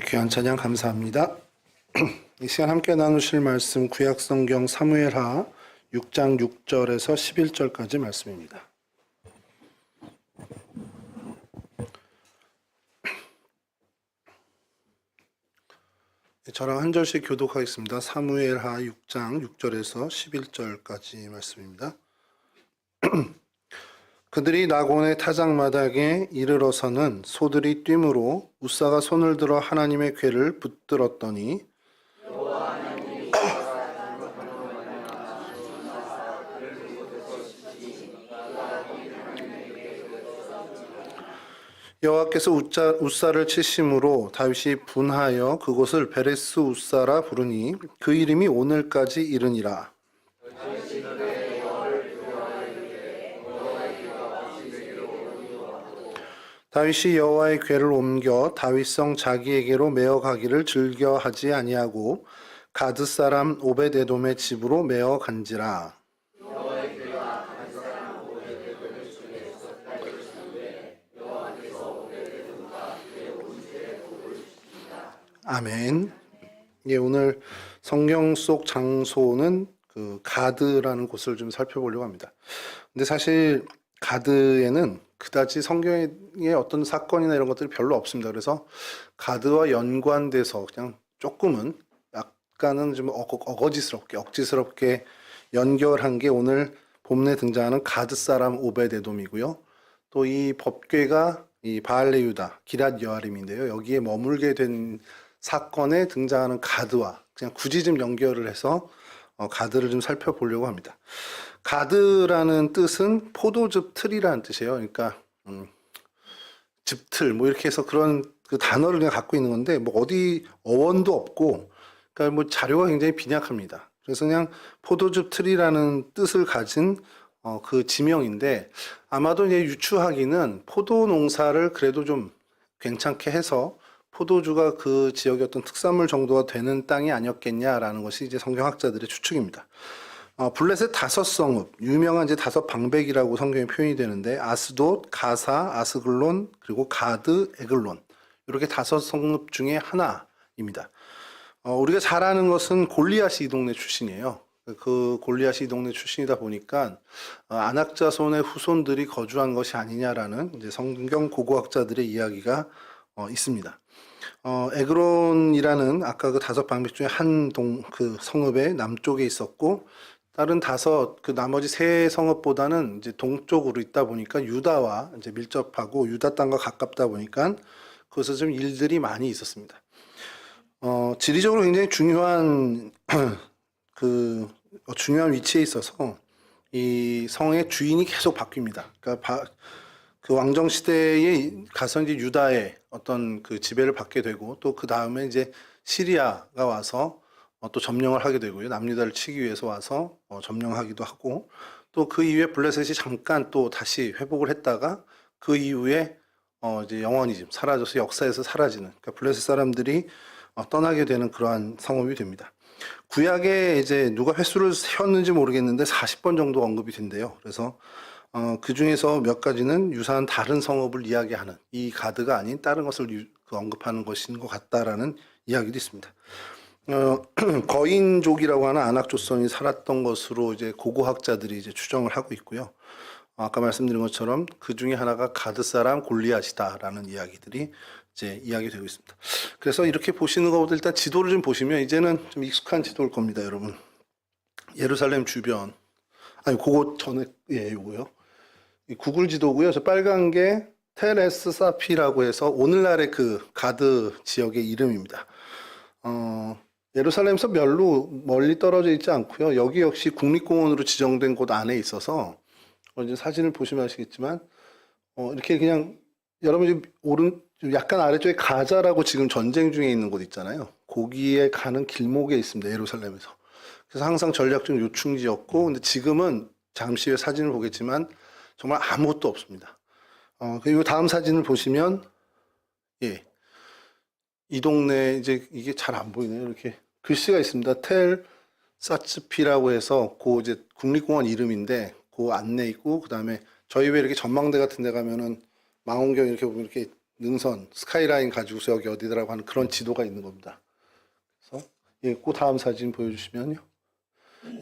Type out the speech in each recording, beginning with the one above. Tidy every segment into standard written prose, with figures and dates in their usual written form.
귀한 찬양 감사합니다. 이 시간 함께 나누실 말씀 구약성경 사무엘하 6장 6절에서 11절까지 말씀입니다. 저랑 한 절씩 교독하겠습니다. 사무엘하 6장 6절에서 11절까지 말씀입니다. 그들이 나곤의 타작마당에 이르러서는 소들이 뛰므로 웃사가 손을 들어 하나님의 궤를 붙들었더니 여호와께서 웃사를 치심으로 다윗이 분하여 그곳을 베레스 웃사라 부르니 그 이름이 오늘까지 이르니라. 다윗이 여호와의 궤를 옮겨 다윗성 자기에게로 메어 가기를 즐겨하지 아니하고 가드 사람 오벳에돔의 집으로 메어 간지라. 아멘. 예, 오늘 성경 속 장소는 그 가드라는 곳을 좀 살펴보려고 합니다. 근데 사실 가드에는 그다지 성경의 어떤 사건이나 이런 것들이 별로 없습니다. 그래서 가드와 연관돼서 그냥 조금은 약간은 좀 어거지스럽게 억지스럽게 연결한 게 오늘 본문에 등장하는 가드 사람 오벳에돔이고요. 또 이 법궤가 이 바알레유다 기랏 여아림인데요. 여기에 머물게 된 사건에 등장하는 가드와 그냥 굳이 좀 연결을 해서 가드를 좀 살펴보려고 합니다. 가드라는 뜻은 포도즙 틀이라는 뜻이에요. 그러니까 즙틀 뭐 이렇게 해서 그런 그 단어를 그냥 갖고 있는 건데 뭐 어디 어원도 없고 그러니까 뭐 자료가 굉장히 빈약합니다. 그래서 그냥 포도즙 틀이라는 뜻을 가진 그 지명인데 아마도 이제 유추하기는 포도 농사를 그래도 좀 괜찮게 해서 포도주가 그 지역의 어떤 특산물 정도가 되는 땅이 아니었겠냐라는 것이 이제 성경학자들의 추측입니다. 블레셋 다섯 성읍, 유명한 이제 다섯 방백이라고 성경에 표현이 되는데 아스돗, 가사, 아스글론, 그리고 가드, 에글론 이렇게 다섯 성읍 중에 하나입니다. 우리가 잘 아는 것은 골리앗이 이 동네 출신이에요. 그 골리앗이 이 동네 출신이다 보니까 안악자손의 후손들이 거주한 것이 아니냐라는 이제 성경 고고학자들의 이야기가 있습니다. 에그론이라는 아까 그 다섯 방백 중에 한 그 성읍의 남쪽에 있었고 다른 다섯 그 나머지 세 성읍보다는 이제 동쪽으로 있다 보니까 유다와 이제 밀접하고 유다 땅과 가깝다 보니까 그것에 좀 일들이 많이 있었습니다. 지리적으로 굉장히 중요한 그 중요한 위치에 있어서 이 성의 주인이 계속 바뀝니다. 그러니까 그 왕정 시대에 가서 이제 유다의 어떤 그 지배를 받게 되고 또 그 다음에 이제 시리아가 와서 또 점령을 하게 되고요. 남유다를 치기 위해서 와서 점령하기도 하고 또 그 이후에 블레셋이 잠깐 또 다시 회복을 했다가 그 이후에 이제 영원히 좀 사라져서 역사에서 사라지는 그러니까 블레셋 사람들이 떠나게 되는 그러한 성읍이 됩니다. 구약에 이제 누가 횟수를 세웠는지 모르겠는데 40번 정도 언급이 된대요. 그래서 그 중에서 몇 가지는 유사한 다른 성읍을 이야기하는 이 가드가 아닌 다른 것을 언급하는 것인 것 같다라는 이야기도 있습니다. 거인족이라고 하는 아낙조선이 살았던 것으로 이제 고고학자들이 이제 추정을 하고 있고요. 아까 말씀드린 것처럼 그 중에 하나가 가드 사람 골리앗이다라는 이야기들이 이제 이야기되고 있습니다. 그래서 이렇게 보시는 것보다 일단 지도를 좀 보시면 이제는 좀 익숙한 지도일 겁니다, 여러분. 예루살렘 주변 아니 그거 전에 요거요. 이 구글 지도고요. 저 빨간 게 테레스 사피라고 해서 오늘날의 그 가드 지역의 이름입니다. 예루살렘에서 별로 멀리 떨어져 있지 않고요. 여기 역시 국립공원으로 지정된 곳 안에 있어서 이제 사진을 보시면 아시겠지만 이렇게 그냥 여러분 약간 아래쪽에 가자라고 지금 전쟁 중에 있는 곳 있잖아요. 거기에 가는 길목에 있습니다. 예루살렘에서. 그래서 항상 전략적 요충지였고 근데 지금은 잠시 후에 사진을 보겠지만 정말 아무것도 없습니다. 그리고 다음 사진을 보시면 이 동네 이제 이게 잘 안 보이네요. 이렇게 글씨가 있습니다. 텔 사츠피라고 해서 그 이제 국립공원 이름인데 그 안내 있고 그다음에 저희 왜 이렇게 전망대 같은 데 가면은 망원경 이렇게 보면 이렇게 능선, 스카이라인 가지고서 여기 어디더라고 하는 그런 지도가 있는 겁니다. 그래서 예, 그 다음 사진 보여주시면요.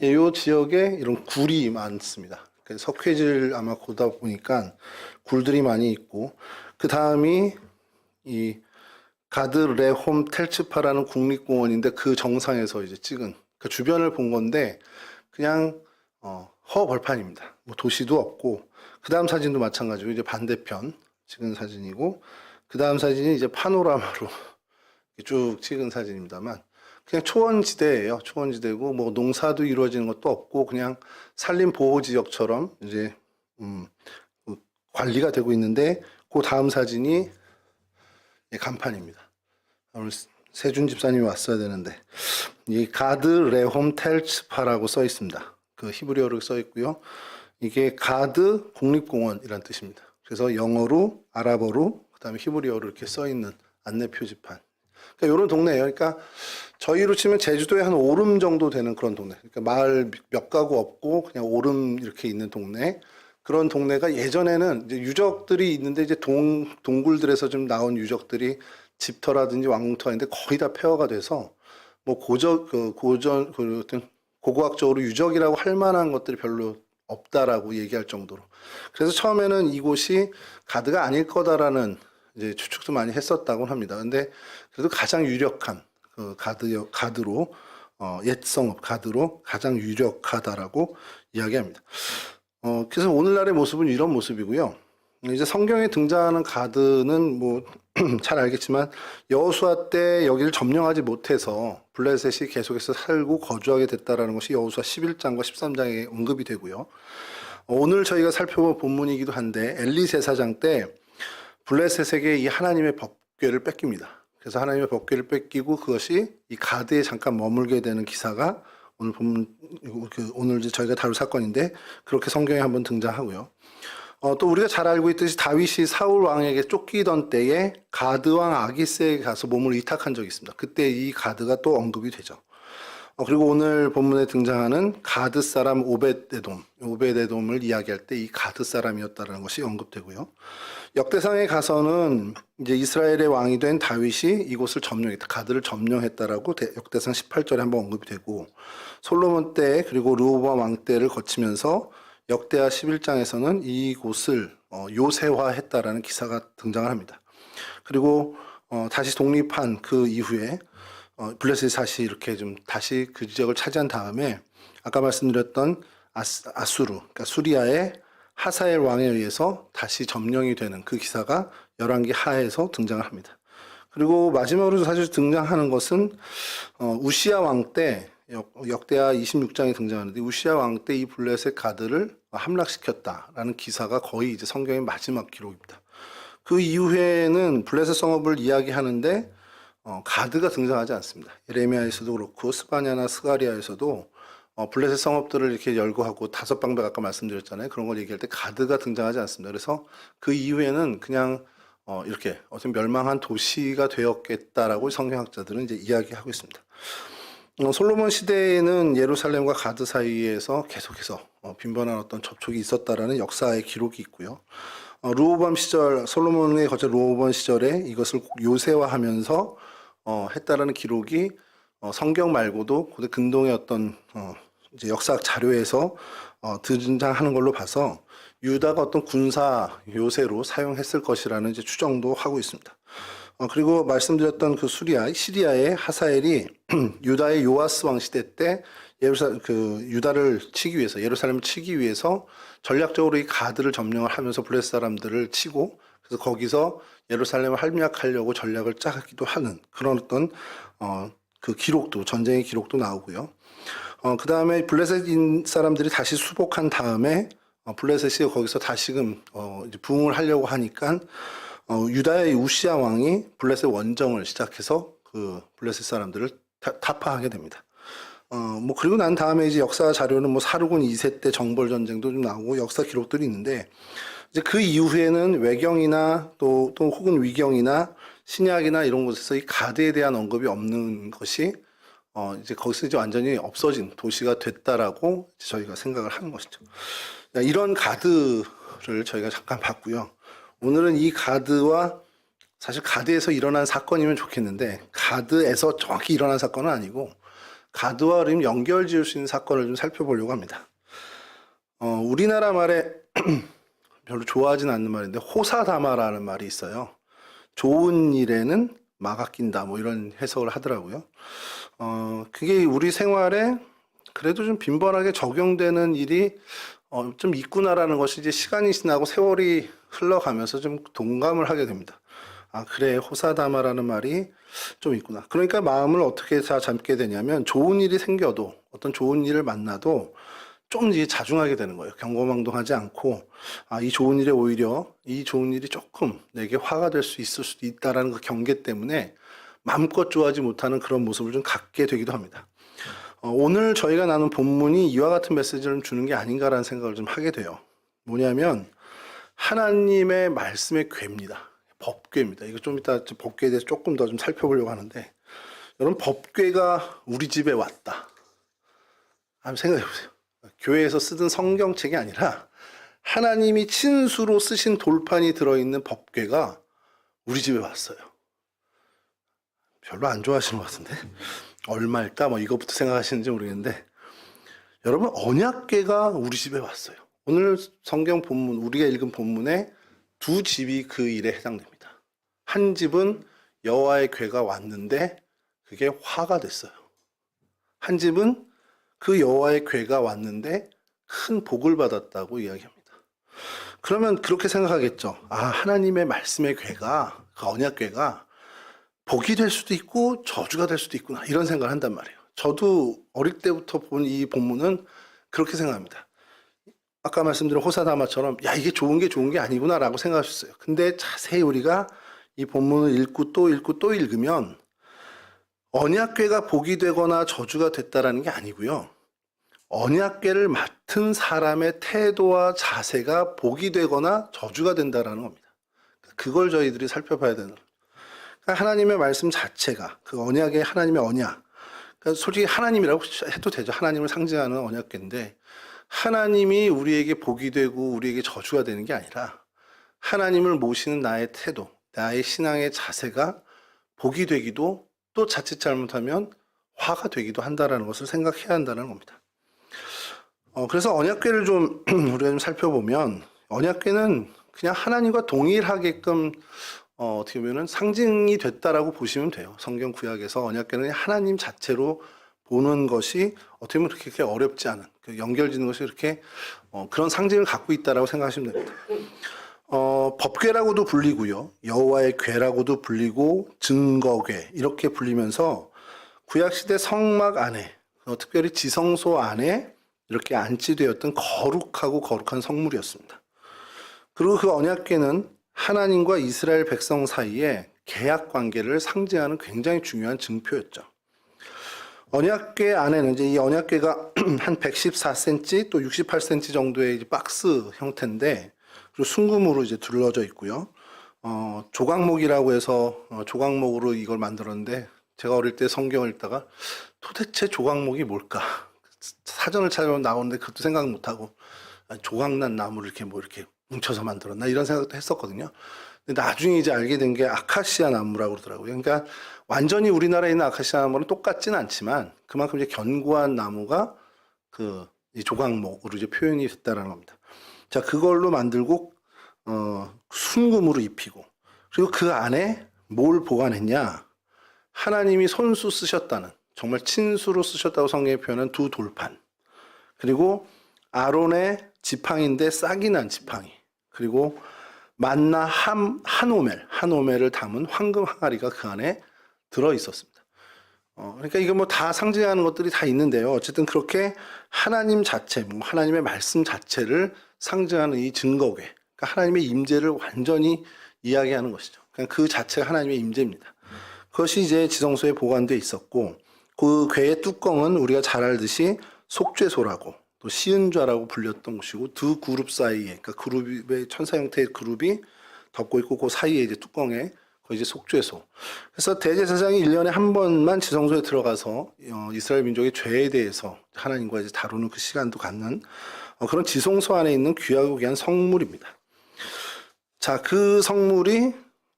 예, 이 지역에 이런 굴이 많습니다. 석회질 아마 고다 보니까 굴들이 많이 있고, 그 다음이 이 가드 레홈 텔츠파라는 국립공원인데 그 정상에서 이제 찍은 그 주변을 본 건데 그냥 허벌판입니다. 뭐 도시도 없고, 그 다음 사진도 마찬가지고 이제 반대편 찍은 사진이고, 그 다음 사진이 이제 파노라마로 쭉 찍은 사진입니다만 그냥 초원지대예요. 초원지대고 뭐 농사도 이루어지는 것도 없고 그냥 산림보호지역처럼 이제 관리가 되고 있는데, 그 다음 사진이 간판입니다. 오늘 세준 집사님이 왔어야 되는데 이 가드 레홈 텔츠파라고 써 있습니다. 그 히브리어로 써 있고요. 이게 가드 국립공원이란 뜻입니다. 그래서 영어로, 아랍어로, 그다음에 히브리어로 이렇게 써 있는 안내 표지판. 그러니까 이런 동네예요. 그러니까 저희로 치면 제주도에 한 오름 정도 되는 그런 동네. 그러니까 마을 몇 가구 없고 그냥 오름 이렇게 있는 동네. 그런 동네가 예전에는 이제 유적들이 있는데 이제 동굴들에서 좀 나온 유적들이 집터라든지 왕궁터인데 거의 다 폐허가 돼서 뭐 어떤 고고학적으로 유적이라고 할 만한 것들이 별로 없다라고 얘기할 정도로. 그래서 처음에는 이곳이 가드가 아닐 거다라는 이제 추측도 많이 했었다고 합니다. 근데 그래도 가장 유력한 그 가드로 옛 성읍 가드로 가장 유력하다라고 이야기합니다. 그래서 오늘날의 모습은 이런 모습이고요. 이제 성경에 등장하는 가드는 뭐 잘 알겠지만 여호수아 때 여기를 점령하지 못해서 블레셋이 계속해서 살고 거주하게 됐다라는 것이 여호수아 11장과 13장에 언급이 되고요. 오늘 저희가 살펴볼 본문이기도 한데 엘리 제사장 때 블레셋에게 이 하나님의 법궤를 뺏깁니다. 그래서 하나님의 법궤를 뺏기고 그것이 이 가드에 잠깐 머물게 되는 기사가 오늘 본문 오늘 이제 저희가 다룰 사건인데 그렇게 성경에 한번 등장하고요. 또 우리가 잘 알고 있듯이 다윗이 사울 왕에게 쫓기던 때에 가드 왕 아기스에게 가서 몸을 위탁한 적이 있습니다. 그때 이 가드가 또 언급이 되죠. 그리고 오늘 본문에 등장하는 가드 사람 오벳에돔을 이야기할 때 이 가드 사람이었다는 것이 언급되고요. 역대상에 가서는 이제 이스라엘의 왕이 된 다윗이 이곳을 점령했다, 가드를 점령했다라고 역대상 18절에 한번 언급이 되고, 솔로몬 때 그리고 르호보암 왕 때를 거치면서 역대하 11장에서는 이곳을 요새화했다라는 기사가 등장을 합니다. 그리고 다시 독립한 그 이후에 블레셋이 다시 이렇게 좀 다시 그 지역을 차지한 다음에 아까 말씀드렸던 아수르, 그러니까 수리아의 하사엘 왕에 의해서 다시 점령이 되는 그 기사가 열왕기 하에서 등장을 합니다. 그리고 마지막으로 사실 등장하는 것은 우시야 왕 때 역대하 26장에 등장하는데 우시야 왕 때 이 블레셋 가드를 함락시켰다라는 기사가 거의 이제 성경의 마지막 기록입니다. 그 이후에는 블레셋 성읍을 이야기하는데 가드가 등장하지 않습니다. 예레미야에서도 그렇고 스바냐나 스가리아에서도 블레셋 성읍들을 이렇게 열거하고 다섯 방백 아까 말씀드렸잖아요. 그런 걸 얘기할 때 가드가 등장하지 않습니다. 그래서 그 이후에는 그냥 이렇게 어떤 멸망한 도시가 되었겠다라고 성경학자들은 이제 이야기하고 있습니다. 솔로몬 시대에는 예루살렘과 가드 사이에서 계속해서 빈번한 어떤 접촉이 있었다라는 역사의 기록이 있고요. 르호보암 시절, 솔로몬의 거쳐 르호보암 시절에 이것을 요새화하면서 했다라는 기록이 성경 말고도 근동의 어떤 이제 역사학 자료에서 등장하는 걸로 봐서 유다가 어떤 군사 요새로 사용했을 것이라는 이제 추정도 하고 있습니다. 그리고 말씀드렸던 그 시리아의 하사엘이 유다의 요아스 왕 시대 때 유다를 치기 위해서, 예루살렘을 치기 위해서 전략적으로 이 가드를 점령을 하면서 블레셋 사람들을 치고, 그래서 거기서 예루살렘을 함락하려고 전략을 짜기도 하는 그런 어떤 그 기록도, 전쟁의 기록도 나오고요. 그 다음에 블레셋 사람들이 다시 수복한 다음에 블레셋이 거기서 다시금 이제 부흥을 하려고 하니까 유다의 우시야 왕이 블레셋 원정을 시작해서 그 블레셋 사람들을 타파하게 됩니다. 뭐 그리고 난 다음에 이제 역사 자료는 뭐 사르곤 2세 때 정벌 전쟁도 좀 나오고 역사 기록들이 있는데, 이제 그 이후에는 외경이나 또 혹은 위경이나 신약이나 이런 곳에서 이 가드에 대한 언급이 없는 것이 이제 거기서 이제 완전히 없어진 도시가 됐다라고 저희가 생각을 하는 것이죠. 이런 가드를 저희가 잠깐 봤고요. 오늘은 이 가드와 사실 가드에서 일어난 사건이면 좋겠는데 가드에서 정확히 일어난 사건은 아니고 가드와 좀 연결 지을 수 있는 사건을 좀 살펴보려고 합니다. 우리나라 말에 별로 좋아하진 않는 말인데 호사다마라는 말이 있어요. 좋은 일에는 막아 낀다 뭐 이런 해석을 하더라고요. 그게 우리 생활에 그래도 좀 빈번하게 적용되는 일이 좀 있구나라는 것이 이제 시간이 지나고 세월이 흘러가면서 좀 동감을 하게 됩니다. 아, 그래, 호사다마라는 말이 좀 있구나. 그러니까 마음을 어떻게 다 잡게 되냐면 좋은 일이 생겨도 어떤 좋은 일을 만나도 좀 이제 자중하게 되는 거예요. 경거망동하지 않고 아, 이 좋은 일에 오히려 이 좋은 일이 조금 내게 화가 될 수 있을 수도 있다라는 그 경계 때문에 마음껏 좋아하지 못하는 그런 모습을 좀 갖게 되기도 합니다. 오늘 저희가 나눈 본문이 이와 같은 메시지를 주는 게 아닌가라는 생각을 좀 하게 돼요. 뭐냐면 하나님의 말씀의 궤입니다. 법궤입니다. 이거 좀 이따 법궤에 대해서 조금 더 좀 살펴보려고 하는데 여러분 법궤가 우리 집에 왔다. 한번 생각해 보세요. 교회에서 쓰던 성경책이 아니라 하나님이 친수로 쓰신 돌판이 들어있는 법궤가 우리 집에 왔어요. 별로 안 좋아하시는 것 같은데 얼마일까 뭐 이거부터 생각하시는지 모르겠는데 여러분 언약궤가 우리 집에 왔어요. 오늘 성경 본문 우리가 읽은 본문에 두 집이 그 일에 해당됩니다. 한 집은 여호와의 궤가 왔는데 그게 화가 됐어요. 한 집은 그 여호와의 궤가 왔는데 큰 복을 받았다고 이야기합니다. 그러면 그렇게 생각하겠죠. 아, 하나님의 말씀의 궤가 그 언약궤가 복이 될 수도 있고 저주가 될 수도 있구나 이런 생각을 한단 말이에요. 저도 어릴 때부터 본 이 본문은 그렇게 생각합니다. 아까 말씀드린 호사다마처럼 야 이게 좋은 게 아니구나 라고 생각하셨어요. 근데 자세히 우리가 이 본문을 읽고 또 읽으면 언약궤가 복이 되거나 저주가 됐다라는 게 아니고요. 언약궤를 맡은 사람의 태도와 자세가 복이 되거나 저주가 된다라는 겁니다. 그걸 저희들이 살펴봐야 되는 거예요. 그러니까 하나님의 말씀 자체가 그 언약의 하나님의 언약 그러니까 솔직히 하나님이라고 해도 되죠. 하나님을 상징하는 언약궤인데 하나님이 우리에게 복이 되고 우리에게 저주가 되는 게 아니라 하나님을 모시는 나의 태도, 나의 신앙의 자세가 복이 되기도 또 자칫 잘못하면 화가 되기도 한다는 것을 생각해야 한다는 겁니다. 그래서 언약궤를 좀 우리가 좀 살펴보면 언약궤는 그냥 하나님과 동일하게끔 어떻게 보면 상징이 됐다라고 보시면 돼요. 성경 구약에서 언약궤는 하나님 자체로 보는 것이 어떻게 보면 그렇게 어렵지 않은 그 연결짓는 것이 그렇게 그런 상징을 갖고 있다라고 생각하시면 됩니다. 법궤라고도 불리고요. 여호와의 궤라고도 불리고 증거궤 이렇게 불리면서 구약시대 성막 안에 특별히 지성소 안에 이렇게 안치되었던 거룩한 성물이었습니다. 그리고 그 언약궤는 하나님과 이스라엘 백성 사이에 계약 관계를 상징하는 굉장히 중요한 증표였죠. 언약궤 안에는 이제 이 언약궤가 한 114cm 또 68cm 정도의 이제 박스 형태인데 그리고 순금으로 이제 둘러져 있고요. 조각목이라고 해서 조각목으로 이걸 만들었는데 제가 어릴 때 성경을 읽다가 도대체 조각목이 뭘까? 사전을 찾아보면 나오는데 그것도 생각 못하고 조각난 나무를 이렇게 뭉쳐서 만들었나 이런 생각도 했었거든요. 근데 나중에 이제 알게 된 게 아카시아 나무라고 그러더라고요. 그러니까 완전히 우리나라에 있는 아카시아 나무는 똑같지는 않지만 그만큼 이제 견고한 나무가 그 조각목으로 이제 표현이 됐다라는 겁니다. 자, 그걸로 만들고 순금으로 입히고 그리고 그 안에 뭘 보관했냐? 하나님이 손수 쓰셨다는 정말 친수로 쓰셨다고 성경에 표현한 두 돌판 그리고 아론의 지팡이인데 싹이 난 지팡이 그리고 만나 한 오멜을 담은 황금 항아리가 그 안에 들어 있었습니다. 그러니까 이거 뭐 다 상징하는 것들이 다 있는데요. 어쨌든 그렇게 하나님 자체, 하나님의 말씀 자체를 상징하는 이 증거궤, 그러니까 하나님의 임재를 완전히 이야기하는 것이죠. 그냥 그 자체가 하나님의 임재입니다. 그것이 이제 지성소에 보관되어 있었고 그 궤의 뚜껑은 우리가 잘 알듯이 속죄소라고 또 시은좌라고 불렸던 것이고 두 그룹 사이에 그러니까 그룹의 천사 형태의 그룹이 덮고 있고 그 사이에 이제 뚜껑에 그 이제 속죄소. 그래서 대제사장이 1년에 한 번만 지성소에 들어가서 이스라엘 민족의 죄에 대해서 하나님과 이제 다루는 그 시간도 갖는 그런 지성소 안에 있는 귀하고 귀한 성물입니다. 자, 그 성물이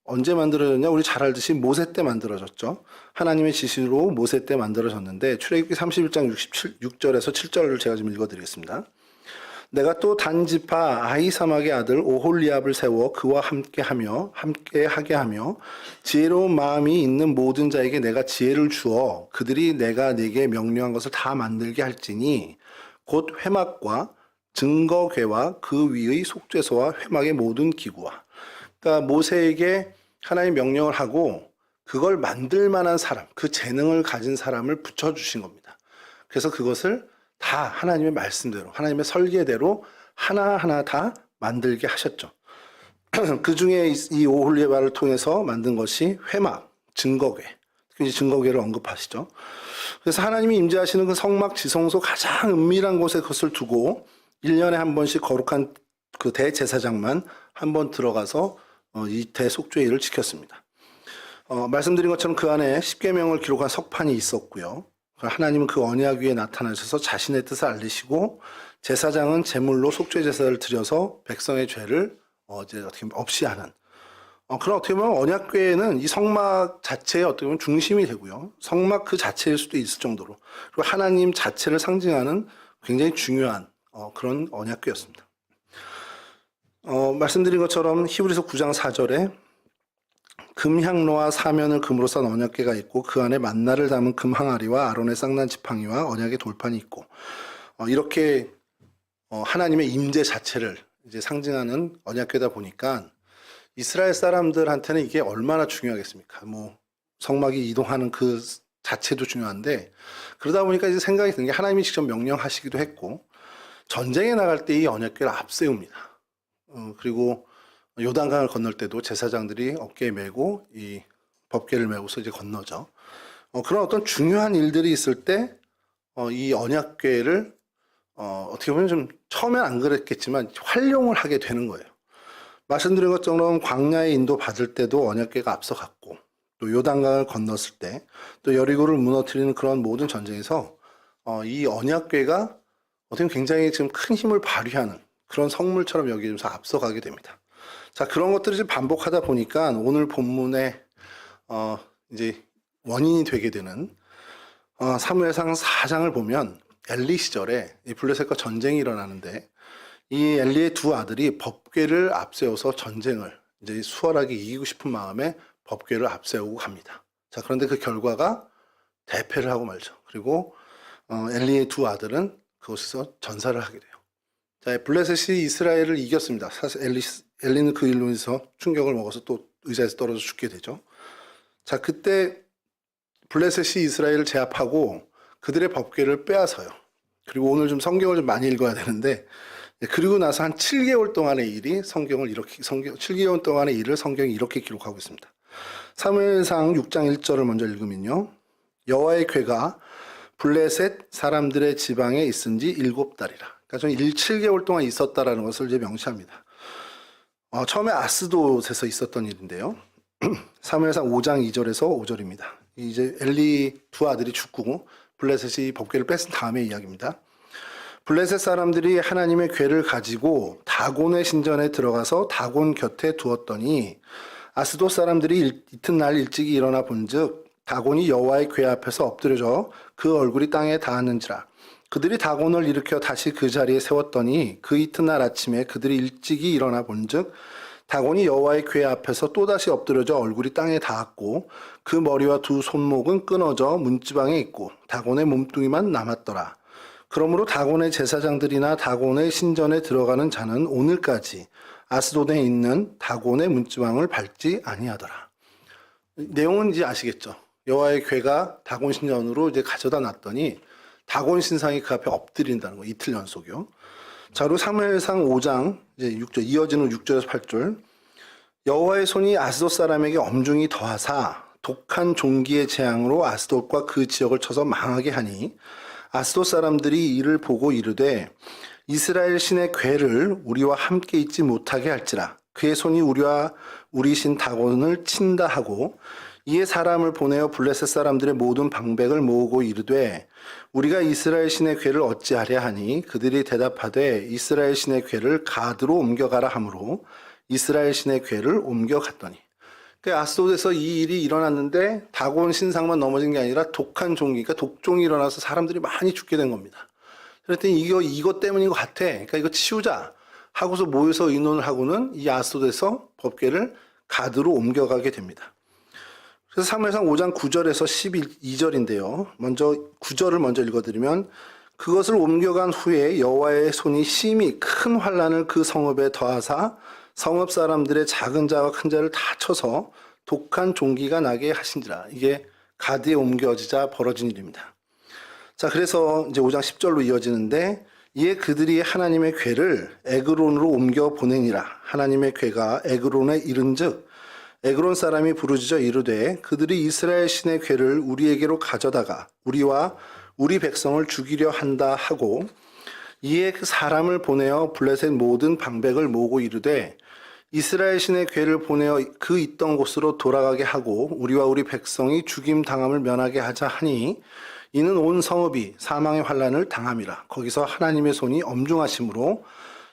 언제 만들어졌냐? 우리 잘 알듯이 모세 때 만들어졌죠. 하나님의 지시로 모세 때 만들어졌는데 출애굽기 31장 6절에서 7절을 제가 좀 읽어드리겠습니다. 내가 또 단 지파 아히사막의 아들 오홀리압을 세워 그와 함께 하게 하며 지혜로운 마음이 있는 모든 자에게 내가 지혜를 주어 그들이 내가 네게 명령한 것을 다 만들게 할지니 곧 회막과 증거궤와 그 위의 속죄소와 회막의 모든 기구와. 그러니까 모세에게 하나님 명령을 하고 그걸 만들 만한 사람, 그 재능을 가진 사람을 붙여주신 겁니다. 그래서 그것을 다 하나님의 말씀대로, 하나님의 설계대로 하나하나 다 만들게 하셨죠. 그 중에 이 오홀리바를 통해서 만든 것이 회막, 증거궤, 특히 증거궤를 언급하시죠. 그래서 하나님이 임재하시는 그 성막 지성소 가장 은밀한 곳에 그것을 두고 1년에 한 번씩 거룩한 그 대제사장만 한 번 들어가서 이 대속죄일을 지켰습니다. 말씀드린 것처럼 그 안에 십계명을 기록한 석판이 있었고요. 하나님은 그 언약 위에 나타나셔서 자신의 뜻을 알리시고 제사장은 제물로 속죄 제사를 드려서 백성의 죄를 이제 어떻게 보면 없이 하는 그런 어떻게 보면 언약궤는 이 성막 자체의 어떻게 보면 중심이 되고요. 성막 그 자체일 수도 있을 정도로 그리고 하나님 자체를 상징하는 굉장히 중요한 그런 언약궤였습니다. 말씀드린 것처럼 히브리서 9장 4절에 금향로와 사면을 금으로 싼 언약궤가 있고 그 안에 만나를 담은 금 항아리와 아론의 쌍난 지팡이와 언약의 돌판이 있고 이렇게 하나님의 임재 자체를 이제 상징하는 언약궤다 보니까 이스라엘 사람들한테는 이게 얼마나 중요하겠습니까? 뭐 성막이 이동하는 그 자체도 중요한데 그러다 보니까 이제 생각이 드는 게 하나님이 직접 명령하시기도 했고 전쟁에 나갈 때 이 언약궤를 앞세웁니다. 그리고 요단강을 건널 때도 제사장들이 어깨에 메고 이 법궤를 메고서 이제 건너죠. 그런 어떤 중요한 일들이 있을 때 이 언약궤를 어떻게 보면 좀 처음엔 안 그랬겠지만 활용을 하게 되는 거예요. 말씀드린 것처럼 광야에 인도 받을 때도 언약궤가 앞서갔고 또 요단강을 건넜을 때 또 여리고를 무너뜨리는 그런 모든 전쟁에서 이 언약궤가 어떻게 보면 굉장히 지금 큰 힘을 발휘하는 그런 성물처럼 여기면서 앞서가게 됩니다. 자, 그런 것들이 좀 반복하다 보니까 오늘 본문에 이제 원인이 되게 되는 사무엘상 4장을 보면 엘리 시절에 이 블레셋과 전쟁이 일어나는데 이 엘리의 두 아들이 법궤를 앞세워서 전쟁을 이제 수월하게 이기고 싶은 마음에 법궤를 앞세우고 갑니다. 자, 그런데 그 결과가 대패를 하고 말죠. 그리고 엘리의 두 아들은 그곳에서 전사를 하게 돼요. 자, 블레셋이 이스라엘을 이겼습니다. 사실 엘리는 그 일로 인해서 충격을 먹어서 또 의자에서 떨어져 죽게 되죠. 자, 그때 블레셋이 이스라엘을 제압하고 그들의 법궤를 빼앗아요. 그리고 오늘 좀 성경을 좀 많이 읽어야 되는데 그리고 나서 한 7개월 동안의 일이 7개월 동안의 일을 성경이 이렇게 기록하고 있습니다. 사무엘상 6장 1절을 먼저 읽으면요. 여호와의 궤가 블레셋 사람들의 지방에 있은 지 7달이라. 그러니까 좀 7개월 동안 있었다라는 것을 이제 명시합니다. 처음에 아스돗에서 있었던 일인데요. 사무엘상 5장 2절에서 5절입니다. 이제 엘리 두 아들이 죽고 블레셋이 법궤를 뺏은 다음의 이야기입니다. 블레셋 사람들이 하나님의 궤를 가지고 다곤의 신전에 들어가서 다곤 곁에 두었더니 아스돗 사람들이 이튿날 일찍이 일어나 본즉 다곤이 여호와의 궤 앞에서 엎드려져 그 얼굴이 땅에 닿았는지라. 그들이 다곤을 일으켜 다시 그 자리에 세웠더니 그 이튿날 아침에 그들이 일찍이 일어나 본즉 다곤이 여호와의 궤 앞에서 또다시 엎드려져 얼굴이 땅에 닿았고 그 머리와 두 손목은 끊어져 문지방에 있고 다곤의 몸뚱이만 남았더라. 그러므로 다곤의 제사장들이나 다곤의 신전에 들어가는 자는 오늘까지 아스돗에 있는 다곤의 문지방을 밟지 아니하더라. 내용은 이제 아시겠죠? 여호와의 궤가 다곤 신전으로 이제 가져다 놨더니 다곤 신상이 그 앞에 엎드린다는 거, 이틀 연속이요. 자, 그리고 사무엘상 5장 이제 6절 이어지는 6절에서 8절. 여호와의 손이 아스돗 사람에게 엄중히 더하사 독한 종기의 재앙으로 아스돗과 그 지역을 쳐서 망하게 하니 아스돗 사람들이 이를 보고 이르되 이스라엘 신의 궤를 우리와 함께 있지 못하게 할지라. 그의 손이 우리와 우리 신 다곤을 친다 하고 이에 사람을 보내어 블레셋 사람들의 모든 방백을 모으고 이르되 우리가 이스라엘 신의 궤를 어찌하랴 하니 그들이 대답하되 이스라엘 신의 궤를 가드로 옮겨가라 하므로 이스라엘 신의 궤를 옮겨갔더니. 아스돗에서 이 일이 일어났는데 다곤 신상만 넘어진 게 아니라 독한 종기, 그러니까 독종이 일어나서 사람들이 많이 죽게 된 겁니다. 그랬더니 이것 때문인 것 같아. 그러니까 이거 치우자 하고서 모여서 의논을 하고는 이 아스돗에서 법궤를 가드로 옮겨가게 됩니다. 그래서 사무엘상 5장 9절에서 12절인데요. 먼저 9절을 먼저 읽어드리면 그것을 옮겨간 후에 여호와의 손이 심히 큰 환난을 그 성읍에 더하사 성읍 사람들의 작은 자와 큰 자를 다 쳐서 독한 종기가 나게 하신지라. 이게 가드에 옮겨지자 벌어진 일입니다. 자, 그래서 이제 5장 10절로 이어지는데 이에 그들이 하나님의 궤를 에그론으로 옮겨 보내니라. 하나님의 궤가 에그론에 이른즉 에그론 사람이 부르짖어 이르되 그들이 이스라엘 신의 궤를 우리에게로 가져다가 우리와 우리 백성을 죽이려 한다 하고 이에 그 사람을 보내어 블레셋 모든 방백을 모으고 이르되 이스라엘 신의 궤를 보내어 그 있던 곳으로 돌아가게 하고 우리와 우리 백성이 죽임 당함을 면하게 하자 하니 이는 온 성읍이 사망의 환난을 당함이라. 거기서 하나님의 손이 엄중하심으로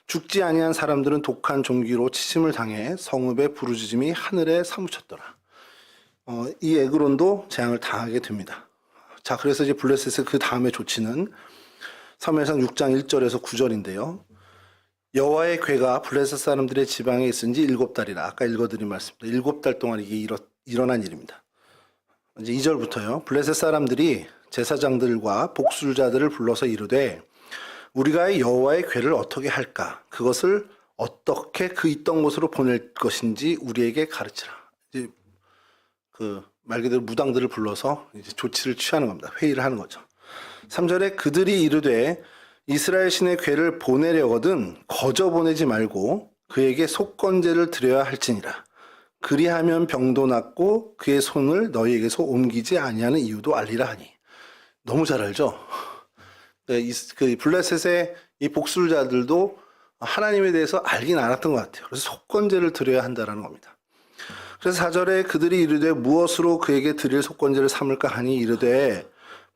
죽지 아니한 사람들은 독한 종기로 치심을 당해 성읍의 부르짖음이 하늘에 사무쳤더라. 이 에그론도 재앙을 당하게 됩니다. 자, 그래서 이제 블레셋의 그 다음의 조치는 사무엘상 6장 1절에서 9절인데요. 여호와의 궤가 블레셋 사람들의 지방에 있은 지 7달이라. 아까 읽어드린 말씀입니다. 7달 동안 이게 일어난 일입니다. 이제 2절부터요. 블레셋 사람들이 제사장들과 복술자들을 불러서 이르되 우리가 여호와의 궤를 어떻게 할까? 그것을 어떻게 그 있던 곳으로 보낼 것인지 우리에게 가르치라. 이제 말 그대로 무당들을 불러서 이제 조치를 취하는 겁니다. 회의를 하는 거죠. 3절에 그들이 이르되 이스라엘 신의 궤를 보내려거든 거저 보내지 말고 그에게 속건제를 드려야 할지니라. 그리하면 병도 낫고 그의 손을 너희에게서 옮기지 아니하는 이유도 알리라 하니. 너무 잘 알죠? 그 블레셋의 이 복술자들도 하나님에 대해서 알긴 알았던 것 같아요. 그래서 속건제를 드려야 한다라는 겁니다. 그래서 4절에 그들이 이르되 무엇으로 그에게 드릴 속건제를 삼을까 하니 이르되